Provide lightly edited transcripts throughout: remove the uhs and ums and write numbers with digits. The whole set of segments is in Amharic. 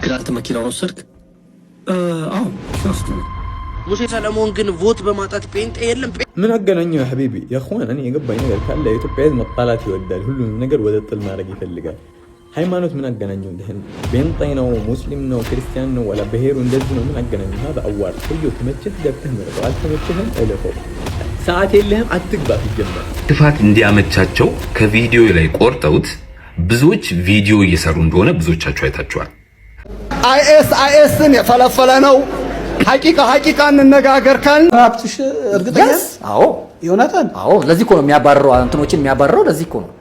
ግን አንተ መኪናውን ወሰድክ? አዎ ሶስት ነው። ሙሴ ሰለሞን ግን ቮት በማጣት ጴንጤ የለም። ምን አገናኘው ያ ሐቢቢ? ያ ኹዋን እኔ የገባኝ ነገር ካለ የኢትዮጵያ ሕዝብ መጣላት ይወዳል። ሁሉንም ነገር ወደ ጥል ማድረግ ይፈልጋል። ሃይማኖት ምን አገናኘው? እንደህን ጴንጤ ነው ሙስሊም ነው ክርስቲያን ነው ወላ ብሄሩ እንደዚህ ነው ምን አገናኘው? هذا አዋር ሁሉ ተመቸህ ገብተህ ምረጠው፣ አልተመቸህም እለፈው። ሰዓት የለህም አትግባ። ይጀምር ጥፋት እንዲያመቻቸው ከቪዲዮ ላይ ቆርጠውት ብዙዎች ቪዲዮ እየሰሩ እንደሆነ ብዙዎቻችሁ አይታችኋል። አይኤስን የፈለፈለ ነው። ሐቂቃ እንነጋገር ካል ራፕትሽ እርግጠኛ? አዎ ዮናታን፣ አዎ ለዚህ እኮ ነው የሚያባርረው፣ እንትኖችን የሚያባርረው ለዚህ እኮ ነው።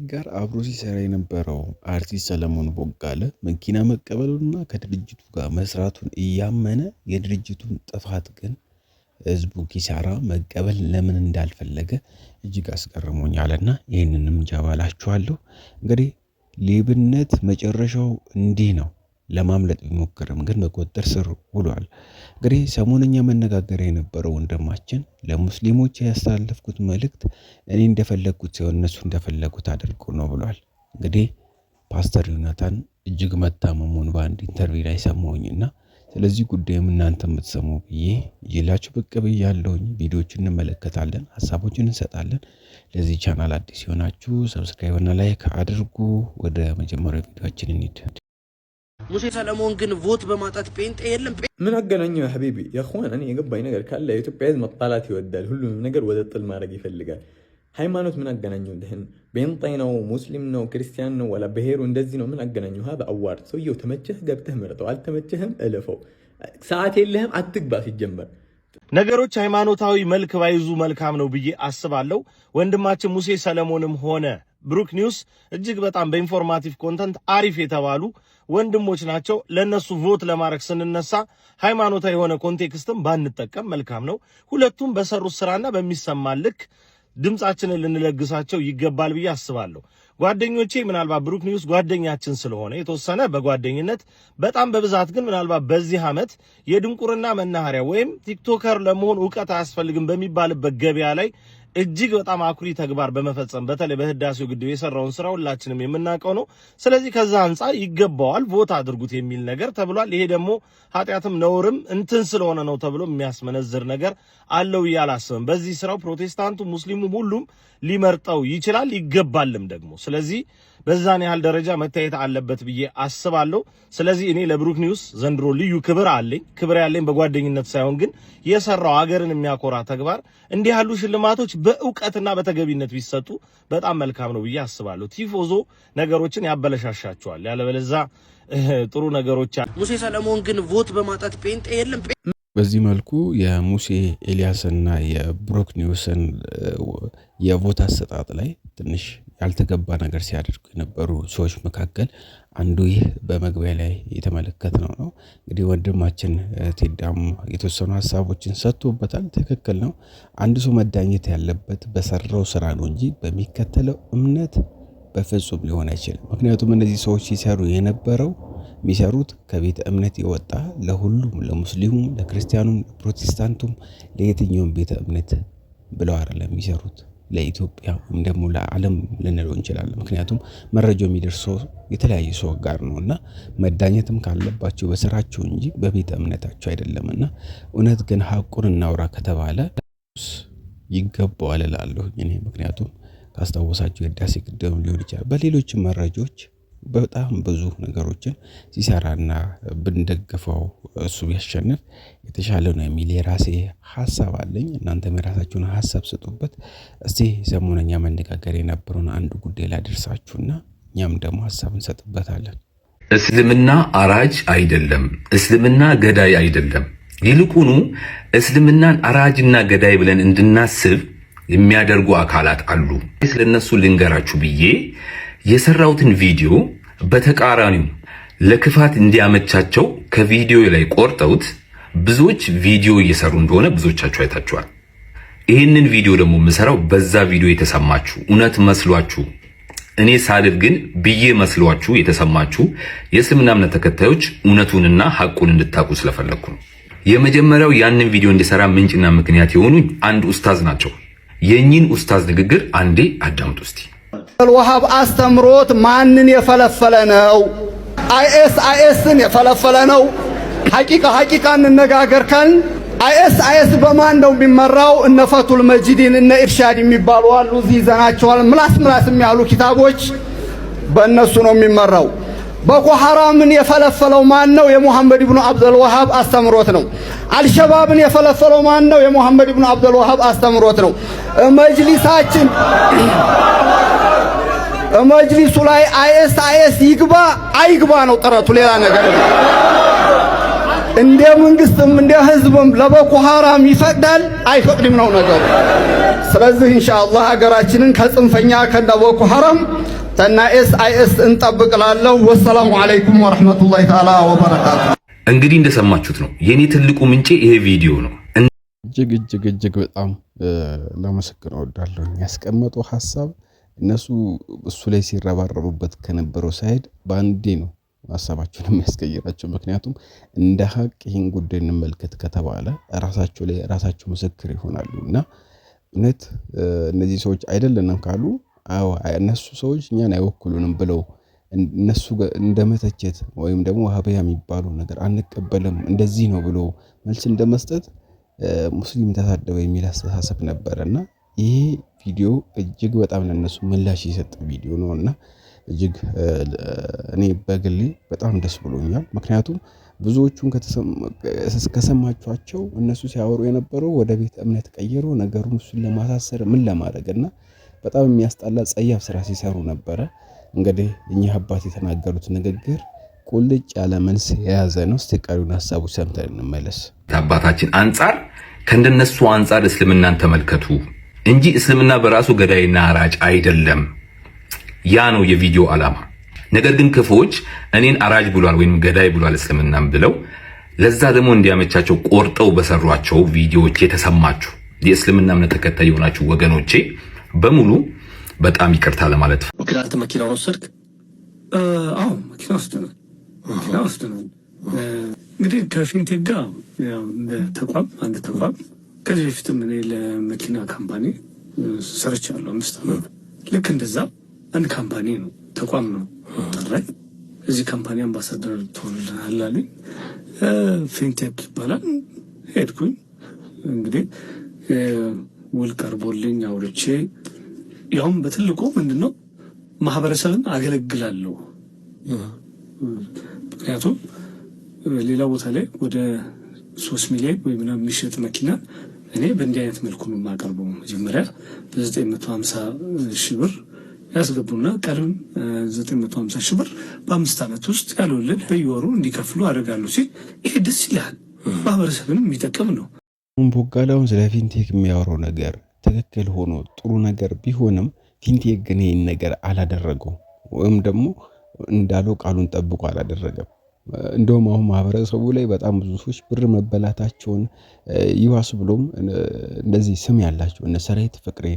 ጋር አብሮ ሲሰራ የነበረው አርቲስት ሰለሞን ቦጋለ መኪና መቀበሉና ከድርጅቱ ጋር መስራቱን እያመነ የድርጅቱን ጥፋት ግን ህዝቡ ኪሳራ መቀበል ለምን እንዳልፈለገ እጅግ አስገርሞኛልና ይሄንንም ጃባላችኋለሁ። እንግዲህ ሌብነት መጨረሻው እንዲህ ነው። ለማምለጥ ቢሞክርም ግን በቁጥጥር ስር ውሏል። እንግዲህ ሰሞንኛ መነጋገሪያ የነበረው ወንድማችን ለሙስሊሞች ያስተላለፍኩት መልእክት እኔ እንደፈለኩት ሲሆን እነሱ እንደፈለጉት አድርጎ ነው ብሏል። እንግዲህ ፓስተር ዮናታን እጅግ መታመሙን በአንድ ኢንተርቪው ላይ ሰማሁኝና ስለዚህ ጉዳይም እናንተ የምትሰሙ ብዬ ይላችሁ ብቅ ብያለሁኝ። ቪዲዮዎችን እንመለከታለን፣ ሀሳቦችን እንሰጣለን። ለዚህ ቻናል አዲስ የሆናችሁ ሰብስክራይብ እና ላይክ አድርጉ። ወደ መጀመሪያው ቪዲዮአችን እንሂድ። ሙሴ ሰለሞን ግን ቮት በማጣት ጴንጤ የለም። ምን አገናኘው ያ ሐቢቢ? ያ ኹዋን እኔ የገባኝ ነገር ካለ የኢትዮጵያ ሕዝብ መጣላት ይወዳል። ሁሉንም ነገር ወደ ጥል ማድረግ ይፈልጋል። ሃይማኖት ምን አገናኘው? እንደህን ጴንጤ ነው ሙስሊም ነው ክርስቲያን ነው ወላ ብሄሩ እንደዚህ ነው ምን አገናኘው? هذا አዋር ሰውየው ተመቸህ ገብተህ ምረጠው፣ አልተመቸህም እለፈው። ሰዓት የለህም አትግባ። ሲጀመር ነገሮች ሃይማኖታዊ መልክ ባይዙ መልካም ነው ብዬ አስባለሁ። ወንድማችን ሙሴ ሰለሞንም ሆነ ብሩክ ኒውስ እጅግ በጣም በኢንፎርማቲቭ ኮንተንት አሪፍ የተባሉ ወንድሞች ናቸው። ለነሱ ቮት ለማድረግ ስንነሳ ሃይማኖታዊ የሆነ ኮንቴክስትም ባንጠቀም መልካም ነው። ሁለቱም በሰሩት ስራና በሚሰማ ልክ ድምጻችንን ልንለግሳቸው ይገባል ብዬ አስባለሁ። ጓደኞቼ ምናልባት ብሩክ ኒውስ ጓደኛችን ስለሆነ የተወሰነ በጓደኝነት በጣም በብዛት ግን ምናልባት በዚህ ዓመት የድንቁርና መናኸሪያ ወይም ቲክቶከር ለመሆን ዕውቀት አያስፈልግም በሚባልበት ገበያ ላይ እጅግ በጣም አኩሪ ተግባር በመፈጸም በተለይ በህዳሴው ግድብ የሰራውን ስራ ሁላችንም የምናውቀው ነው። ስለዚህ ከዛ አንፃር ይገባዋል ቮት አድርጉት የሚል ነገር ተብሏል። ይሄ ደግሞ ኃጢያትም ነውርም እንትን ስለሆነ ነው ተብሎ የሚያስመነዝር ነገር አለው ያላስብም። በዚህ ስራው ፕሮቴስታንቱ ሙስሊሙ ሁሉም ሊመርጠው ይችላል ይገባልም ደግሞ። ስለዚህ በዛን ያህል ደረጃ መታየት አለበት ብዬ አስባለሁ። ስለዚህ እኔ ለብሩክ ኒውስ ዘንድሮ ልዩ ክብር አለኝ። ክብር ያለኝ በጓደኝነት ሳይሆን ግን የሰራው ሀገርን የሚያኮራ ተግባር እንዲህ ያሉ ሽልማቶች በእውቀትና በተገቢነት ቢሰጡ በጣም መልካም ነው ብዬ አስባለሁ። ቲፎዞ ነገሮችን ያበለሻሻቸዋል። ያለበለዛ ጥሩ ነገሮች ሙሴ ሰለሞን ግን ቮት በማጣት ጴንጤ የለም። በዚህ መልኩ የሙሴ ኤልያስና የብሩክ ኒውስን የቮት አሰጣጥ ላይ ትንሽ ያልተገባ ነገር ሲያደርጉ የነበሩ ሰዎች መካከል አንዱ ይህ በመግቢያ ላይ የተመለከትነው ነው። እንግዲህ ወንድማችን ቴዳም የተወሰኑ ሐሳቦችን ሰጥቶበታል። ትክክል ነው። አንድ ሰው መዳኘት ያለበት በሰራው ስራ ነው እንጂ በሚከተለው እምነት በፍጹም ሊሆን አይችልም። ምክንያቱም እነዚህ ሰዎች ሲሰሩ የነበረው የሚሰሩት ከቤተ እምነት የወጣ ለሁሉም ለሙስሊሙም፣ ለክርስቲያኑም፣ ለፕሮቴስታንቱም ለየትኛውም ቤተ እምነት ብለው አይደለም የሚሰሩት ለኢትዮጵያ ወይም ደግሞ ለዓለም ልንለው እንችላለን። ምክንያቱም መረጃው የሚደርሰው የተለያየ ሰው ጋር ነውና መዳኘትም ካለባቸው በስራቸው እንጂ በቤተ እምነታቸው አይደለምና እውነት ግን ሐቁን እናውራ ከተባለ ይገባዋል እላለሁ እኔ። ምክንያቱም ካስታወሳችሁ የህዳሴ ግድብ ሊሆን ይችላል በሌሎችም መረጃዎች በጣም ብዙ ነገሮችን ሲሰራና ብንደግፈው እሱ ቢያሸንፍ የተሻለ ነው የሚል የራሴ ሐሳብ አለኝ። እናንተም የራሳችሁን ሐሳብ ስጡበት። እስቲ ሰሞነኛ መነጋገር የነበረውን አንድ ጉዳይ ላደርሳችሁና እኛም ደግሞ ሐሳብ እንሰጥበታለን። እስልምና አራጅ አይደለም፣ እስልምና ገዳይ አይደለም። ይልቁኑ እስልምናን አራጅና ገዳይ ብለን እንድናስብ የሚያደርጉ አካላት አሉ። ስለነሱ ልንገራችሁ ብዬ የሰራውትን ቪዲዮ በተቃራኒው ለክፋት እንዲያመቻቸው ከቪዲዮ ላይ ቆርጠውት ብዙዎች ቪዲዮ እየሰሩ እንደሆነ ብዙዎቻችሁ አይታችኋል። ይህንን ቪዲዮ ደግሞ የምሰራው በዛ ቪዲዮ የተሰማችሁ እውነት መስሏችሁ እኔ ሳልል ግን ብዬ መስሏችሁ የተሰማችሁ የእስልምና እምነት ተከታዮች እውነቱንና ሐቁን እንድታቁ ስለፈለኩ ነው። የመጀመሪያው ያንን ቪዲዮ እንዲሰራ ምንጭና ምክንያት የሆኑኝ አንድ ኡስታዝ ናቸው። የኚህን ኡስታዝ ንግግር አንዴ አዳምጡ እስቲ። አልወሃብ አስተምሮት ማንን የፈለፈለ ነው? አይኤስን የፈለፈለ ነው። ሐቂቃ እንነጋገር ካልን አይኤስ በማን ነው የሚመራው? እነ ፈቱል መጂድን እነ ኢርሻድ የሚባሉ አሉ። እዚህ ይዘናቸዋል። ምላስ የሚያሉ ኪታቦች በእነሱ ነው የሚመራው። ቦኮ ሐራምን የፈለፈለው ማን ነው? የሙሐመድ ኢብኑ አብዱል ወሃብ አስተምሮት ነው። አልሸባብን የፈለፈለው ማን ነው? የሙሐመድ ኢብኑ አብዱል ወሃብ አስተምሮት ነው። መጅሊሳችን መጅሊሱ ላይ አይኤስ ይግባ አይግባ ነው ጥረቱ፣ ሌላ ነገር ነው። እንደ መንግስትም እንደ ህዝብም ለቦኮ ሐራም ይፈቅዳል አይፈቅድም ነው ነገሩ። ስለዚህ ኢንሻአላህ ሀገራችንን ከጽንፈኛ ከነ ቦኮ ሐራም ተና አይኤስ እንጠብቅላለሁ። ወሰላሙ አለይኩም ወራህመቱላሂ ተዓላ ወበረካቱ። እንግዲህ እንደሰማችሁት ነው የኔ ትልቁ ምንጭ ይሄ ቪዲዮ ነው። እጅግ በጣም ለመሰግነው እወዳለሁ። ያስቀመጠው ሐሳብ እነሱ እሱ ላይ ሲረባረቡበት ከነበረው ሳይድ ባንዴ ነው ሐሳባቸውን የሚያስቀይራቸው። ምክንያቱም እንደ ሀቅ ይህን ጉዳይ እንመልከት ከተባለ ራሳቸው ምስክር ይሆናሉና እውነት እነዚህ ሰዎች አይደለንም ካሉ አዎ እነሱ ሰዎች እኛን አይወክሉንም ብለው እነሱ እንደመተቸት ወይም ደግሞ ወሃቢያ የሚባሉ ነገር አንቀበልም እንደዚህ ነው ብሎ መልስ እንደመስጠት ሙስሊም ተሳደበ የሚል አስተሳሰብ ነበርና ይሄ ቪዲዮ እጅግ በጣም ለነሱ ምላሽ የሰጠ ቪዲዮ ነውና እጅግ እኔ በግሌ በጣም ደስ ብሎኛል። ምክንያቱም ብዙዎቹን ከሰማቿቸው እነሱ ሲያወሩ የነበረው ወደ ቤት እምነት ቀየሩ ነገሩን እሱን ለማሳሰር ምን ለማድረግና በጣም የሚያስጣላ ጸያፍ ስራ ሲሰሩ ነበረ። እንግዲህ እኚህ አባት የተናገሩት ንግግር ቁልጭ ያለ መልስ የያዘ ነው። እስቲ ቀሪውን ሐሳቡ ሰምተን እንመለስ። አባታችን አንጻር ከእንደነሱ አንጻር እስልምናን ተመልከቱ እንጂ እስልምና በራሱ ገዳይና አራጭ አይደለም። ያ ነው የቪዲዮ ዓላማ። ነገር ግን ክፎች እኔን አራጅ ብሏል ወይም ገዳይ ብሏል እስልምናም ብለው ለዛ ደግሞ እንዲያመቻቸው ቆርጠው በሰሯቸው ቪዲዮዎች የተሰማችሁ የእስልምና እምነት ተከታይ የሆናችሁ ወገኖቼ በሙሉ በጣም ይቅርታ ለማለት ነው። ምክንያቱም መኪናውን ወሰድክ? አዎ መኪና ወስደናል። እንግዲህ ከፊንቴክ ጋር አንድ ተቋም ከዚህ በፊትም እኔ ለመኪና ካምፓኒ ሰርቻለሁ 5 ዓመት። ልክ እንደዛ አንድ ካምፓኒ ነው ተቋም ነው ጠራኝ። እዚህ ካምፓኒ አምባሳደር ትሆንልናል አሉኝ። ፊንቴክ ይባላል። ሄድኩኝ። እንግዲህ ውል ቀርቦልኝ አውርቼ ያውም በትልቁ ምንድነው ማህበረሰብን አገለግላለሁ። ምክንያቱም ሌላ ቦታ ላይ ወደ 3 ሚሊዮን ወይ ምናምን የሚሸጥ መኪና እኔ በእንዲህ አይነት መልኩ ነው የማቀርበው። መጀመሪያ በ950 ሺህ ብር ያስገቡና ቀሪውን 950 ሺህ ብር በ5 ዓመት ውስጥ ያለወለድ በየወሩ እንዲከፍሉ አደርጋለሁ ሲል ይሄ ደስ ይላል፣ ማህበረሰብንም የሚጠቅም ነው። ቦጋላውን ስለ ፊንቴክ የሚያወራው ነገር ትክክል ሆኖ ጥሩ ነገር ቢሆንም ፊንቴክ ግን ይህን ነገር አላደረገው ወይም ደግሞ እንዳለው ቃሉን ጠብቆ አላደረገም። እንደውም አሁን ማህበረሰቡ ላይ በጣም ብዙ ሰዎች ብር መበላታቸውን ይዋስ ብሎም እንደዚህ ስም ያላቸው እነ ሰራዊት ፍቅሬ፣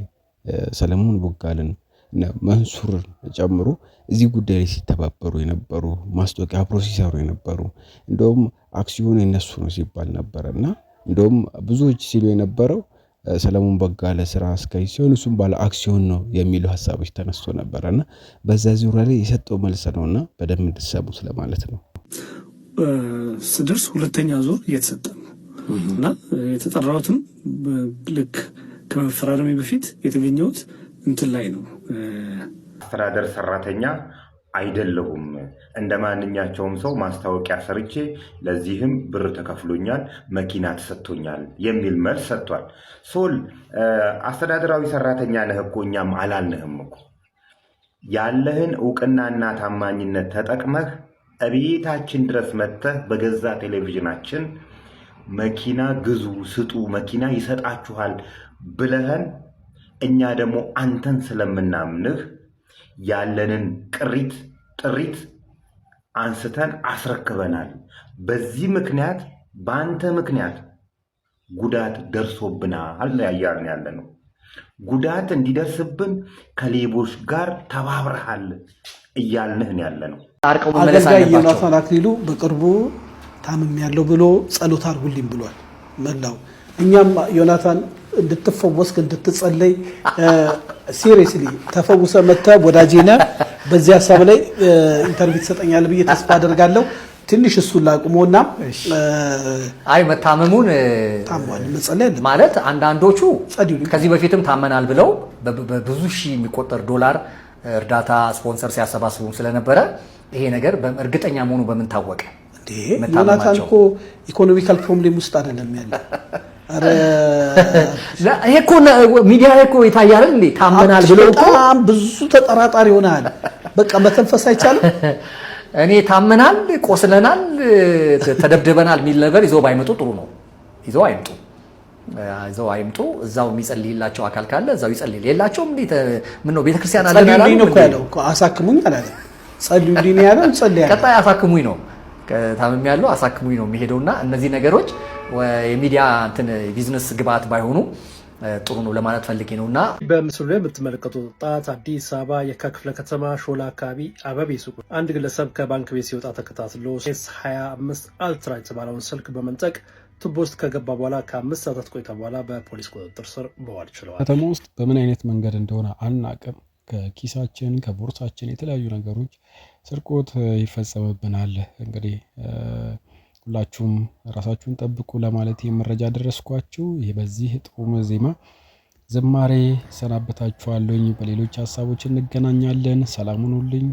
ሰለሞን ቦጋልን፣ እነ መንሱርን ጨምሮ እዚህ ጉዳይ ላይ ሲተባበሩ የነበሩ ማስታወቂያ ፕሮሰሰሩ የነበሩ እንደውም አክሲዮን የነሱ ነው ሲባል ነበርና እንደውም ብዙዎች ሲሉ የነበረው ሰለሞን ቦጋለ ስራ አስኪያጅ ሲሆን እሱም ባለ አክሲዮን ነው የሚሉ ሐሳቦች ተነስቶ ነበርና በዛ ዙሪያ ላይ የሰጠው መልስ ነውና በደንብ እንድትሰሙት ለማለት ነው። ስድርስ ሁለተኛ ዙር እየተሰጠ ነው እና የተጠራሁትም ልክ ከመፈራረሜ በፊት የተገኘሁት እንትን ላይ ነው። አስተዳደር ሰራተኛ አይደለሁም፣ እንደ ማንኛቸውም ሰው ማስታወቂያ ሰርቼ ለዚህም ብር ተከፍሎኛል፣ መኪና ተሰጥቶኛል የሚል መልስ ሰጥቷል። ሶል አስተዳደራዊ ሰራተኛ ነህ እኮ እኛም አላልንህም እኮ። ያለህን እውቅናና ታማኝነት ተጠቅመህ እቤታችን ድረስ መጥተህ በገዛ ቴሌቪዥናችን መኪና ግዙ፣ ስጡ፣ መኪና ይሰጣችኋል ብለህን እኛ ደግሞ አንተን ስለምናምንህ ያለንን ጥሪት አንስተን አስረክበናል። በዚህ ምክንያት በአንተ ምክንያት ጉዳት ደርሶብናል ያያልን ያለ ነው። ጉዳት እንዲደርስብን ከሌቦች ጋር ተባብረሃል እያልንህን ያለ ነው። አገልጋይ ዮናታን አክሊሉ በቅርቡ ታምም ያለው ብሎ ጸሎት አድርጉልኝ ብሏል። መላው እኛም ዮናታን እንድትፈወስክ እንድትጸለይ ሲሪየስሊ ተፈውሰ መጣ ወዳጄና በዚህ ሐሳብ ላይ ኢንተርቪው ተሰጠኛል ብዬ ተስፋ አደርጋለሁ። ትንሽ እሱን ላቁመውና አይ መታመሙን ታሟል መጸለይ ማለት አንዳንዶቹ ከዚህ በፊትም ታመናል ብለው በብዙ ሺህ የሚቆጠር ዶላር እርዳታ ስፖንሰር ሲያሰባስቡ ስለነበረ ይሄ ነገር እርግጠኛ መሆኑ በምን ታወቀ? ዮናታን እኮ ኢኮኖሚካል ፕሮብሌም ውስጥ አይደለም ያለው። አረ ይሄ እኮ ሚዲያ ላይ እኮ ይታያል እንዴ ታመናል ብለው እኮ በጣም ብዙ ተጠራጣሪ ሆናል። በቃ መተንፈስ አይቻልም። እኔ ታመናል፣ ቆስለናል፣ ተደብድበናል የሚል ነገር ይዘው ባይመጡ ጥሩ ነው። ይዘው አይምጡ። እዛው የሚጸልይላቸው አካል ካለ እዛው ይጸልይ። ሌላቸውም እንዴ ምን ነው ቤተክርስቲያን አለ ያለው እኮ አሳክሙኝ አላለ። ጸልዩልኝ ያለው ጸልያ ቀጣይ አሳክሙኝ ነው። ታመም ያለው አሳክሙኝ ነው የሚሄደውና እነዚህ ነገሮች የሚዲያ እንትን ቢዝነስ ግብአት ባይሆኑ ጥሩ ነው ለማለት ፈልጌ ነውና በምስሉ ላይ የምትመለከቱት ወጣት አዲስ አበባ የካ ክፍለ ከተማ ሾላ አካባቢ አበቤ ሱቅ አንድ ግለሰብ ከባንክ ቤት ሲወጣ ተከታትሎ S25 አልትራ የተባለውን ስልክ በመንጠቅ ቱቦ ውስጥ ከገባ በኋላ ከ5 ሰዓታት ቆይታ በኋላ በፖሊስ ቁጥጥር ስር መዋል ችለዋል። ከተማ ውስጥ በምን አይነት መንገድ እንደሆነ አናቅም። ከኪሳችን ከቦርሳችን የተለያዩ ነገሮች ስርቆት ይፈጸምብናል። እንግዲህ ሁላችሁም ራሳችሁን ጠብቁ ለማለት የመረጃ ደረስኳችሁ። ይሄ በዚህ ጥሩ ዜማ ዝማሬ ሰናበታችኋለሁ። በሌሎች ሐሳቦች እንገናኛለን። ሰላም ሁኑልኝ።